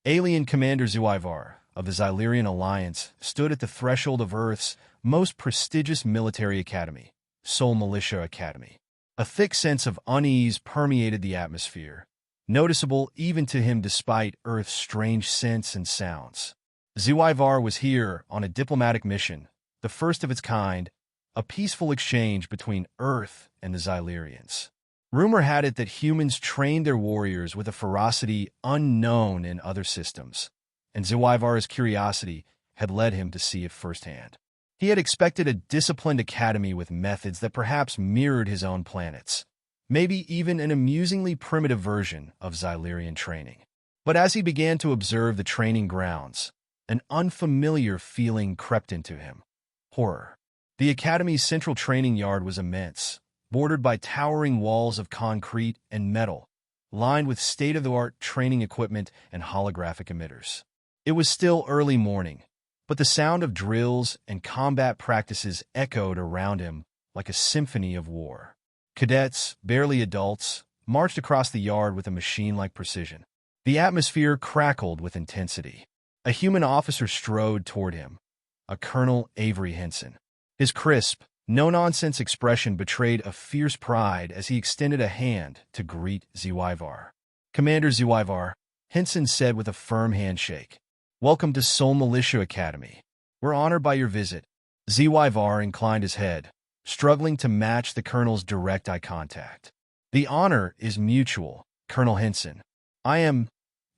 Alien Commander Zy'varh of the Xylerian Alliance stood at the threshold of Earth's most prestigious military academy, Sol Militia Academy. A thick sense of unease permeated the atmosphere, noticeable even to him despite Earth's strange scents and sounds. Zy'varh was here on a diplomatic mission, the first of its kind, a peaceful exchange between Earth and the Xylerians. Rumor had it that humans trained their warriors with a ferocity unknown in other systems, and Zy'varh's curiosity had led him to see it firsthand. He had expected a disciplined academy with methods that perhaps mirrored his own planet's, maybe even an amusingly primitive version of Xylerian training. But as he began to observe the training grounds, an unfamiliar feeling crept into him: horror. The academy's central training yard was immense, bordered by towering walls of concrete and metal, lined with state-of-the-art training equipment and holographic emitters. It was still early morning, but the sound of drills and combat practices echoed around him like a symphony of war. Cadets, barely adults, marched across the yard with a machine-like precision. The atmosphere crackled with intensity. A human officer strode toward him, a Colonel Avery Henson. His crisp, no-nonsense expression betrayed a fierce pride as he extended a hand to greet Zy'varh. "Commander Zy'varh," Henson said with a firm handshake. "Welcome to Sol Militia Academy. We're honored by your visit." Zy'varh inclined his head, struggling to match the colonel's direct eye contact. "The honor is mutual, Colonel Henson. I am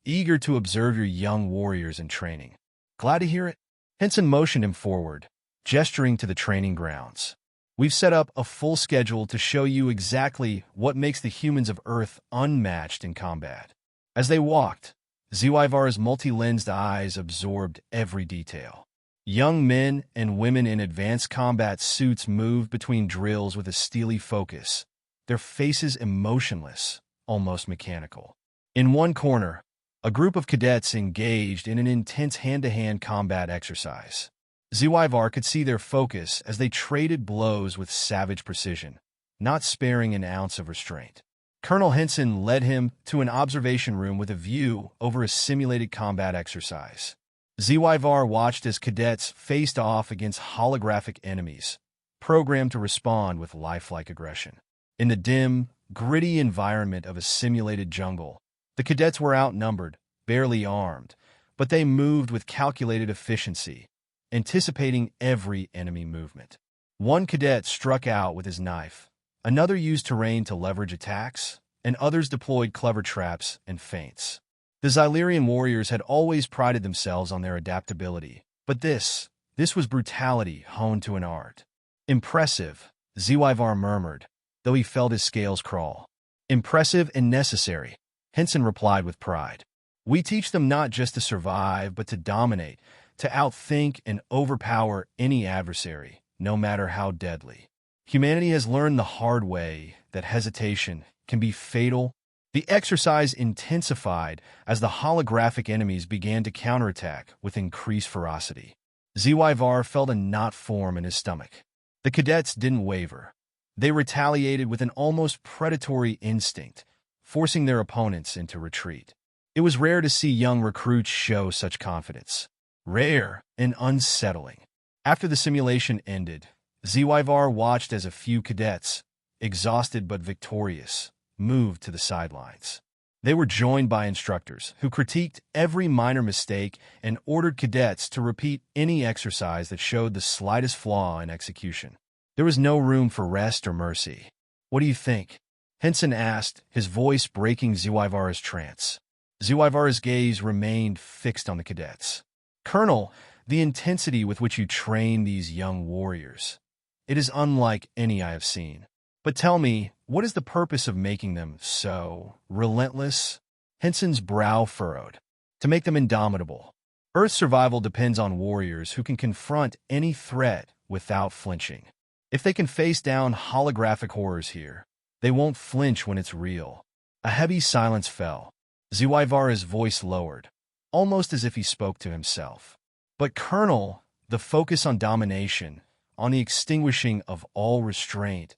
eager to observe your young warriors in training." "Glad to hear it." Henson motioned him forward, gesturing to the training grounds. "We've set up a full schedule to show you exactly what makes the humans of Earth unmatched in combat." As they walked, Zy'varh's multi-lensed eyes absorbed every detail. Young men and women in advanced combat suits moved between drills with a steely focus, their faces emotionless, almost mechanical. In one corner, a group of cadets engaged in an intense hand-to-hand combat exercise. Zy'varh could see their focus as they traded blows with savage precision, not sparing an ounce of restraint. Colonel Henson led him to an observation room with a view over a simulated combat exercise. Zy'varh watched as cadets faced off against holographic enemies, programmed to respond with lifelike aggression. In the dim, gritty environment of a simulated jungle, the cadets were outnumbered, barely armed, but they moved with calculated efficiency, anticipating every enemy movement. One cadet struck out with his knife, another used terrain to leverage attacks, and others deployed clever traps and feints. The Xylerian warriors had always prided themselves on their adaptability, but this was brutality honed to an art. "Impressive," Zy'varh murmured, though he felt his scales crawl. "Impressive and necessary," Henson replied with pride. "We teach them not just to survive, but to dominate, to outthink and overpower any adversary, no matter how deadly. Humanity has learned the hard way that hesitation can be fatal." The exercise intensified as the holographic enemies began to counterattack with increased ferocity. Zy'varh felt a knot form in his stomach. The cadets didn't waver. They retaliated with an almost predatory instinct, forcing their opponents into retreat. It was rare to see young recruits show such confidence. Rare and unsettling. After the simulation ended, Zy'varh watched as a few cadets, exhausted but victorious, moved to the sidelines. They were joined by instructors who critiqued every minor mistake and ordered cadets to repeat any exercise that showed the slightest flaw in execution. There was no room for rest or mercy. "What do you think?" Henson asked, his voice breaking Zy'varh's trance. Zy'varh's gaze remained fixed on the cadets. "Colonel, the intensity with which you train these young warriors, it is unlike any I have seen. But tell me, what is the purpose of making them so relentless?" Henson's brow furrowed. "To make them indomitable. Earth's survival depends on warriors who can confront any threat without flinching. If they can face down holographic horrors here, they won't flinch when it's real." A heavy silence fell. Zy'varh's voice lowered, almost as if he spoke to himself. "But Colonel, the focus on domination, on the extinguishing of all restraint,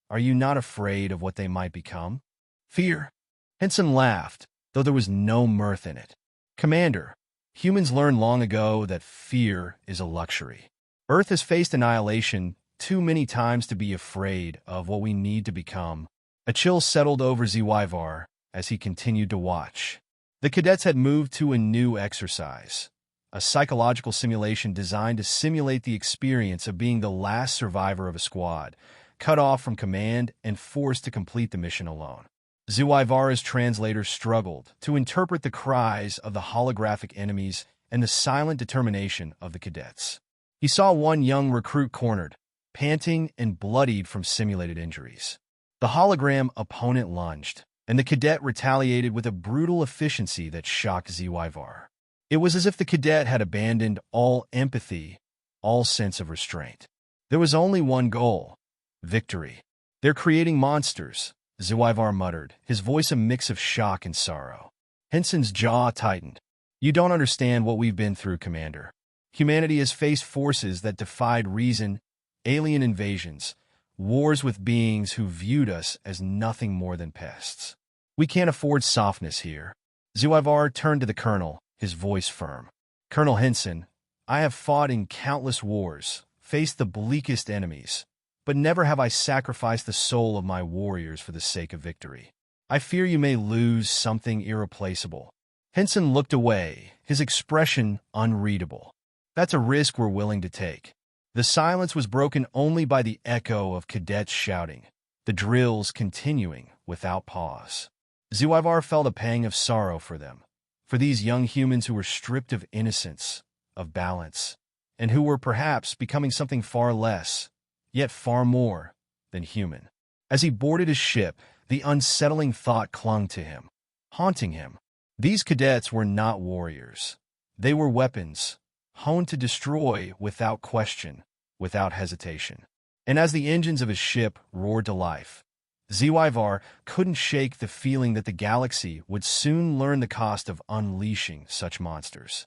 are you not afraid of what they might become?" "Fear?" Henson laughed, though there was no mirth in it. Commander, humans learned long ago that fear is a luxury. Earth has faced annihilation too many times to be afraid of what we need to become. A chill settled over Zy'varh as he continued to watch. The cadets had moved to a new exercise, a psychological simulation designed to simulate the experience of being the last survivor of a squad, cut off from command and forced to complete the mission alone. Zy'varh's translator struggled to interpret the cries of the holographic enemies and the silent determination of the cadets. He saw one young recruit cornered, panting and bloodied from simulated injuries. The hologram opponent lunged, and the cadet retaliated with a brutal efficiency that shocked Zy'varh. It was as if the cadet had abandoned all empathy, all sense of restraint. There was only one goal: victory. "They're creating monsters," Zy'varh muttered, his voice a mix of shock and sorrow. Henson's jaw tightened. "You don't understand what we've been through, Commander. Humanity has faced forces that defied reason, alien invasions, wars with beings who viewed us as nothing more than pests. We can't afford softness here." Zy'varh turned to the colonel, his voice firm. "Colonel Henson, I have fought in countless wars, faced the bleakest enemies, but never have I sacrificed the soul of my warriors for the sake of victory. I fear you may lose something irreplaceable." Henson looked away, his expression unreadable. "That's a risk we're willing to take." The silence was broken only by the echo of cadets shouting, the drills continuing without pause. Zy'varh felt a pang of sorrow for them, for these young humans who were stripped of innocence, of balance, and who were perhaps becoming something far less, yet far more, than human. As he boarded his ship, the unsettling thought clung to him, haunting him. These cadets were not warriors. They were weapons, honed to destroy without question, without hesitation. And as the engines of his ship roared to life, Zy'varh couldn't shake the feeling that the galaxy would soon learn the cost of unleashing such monsters.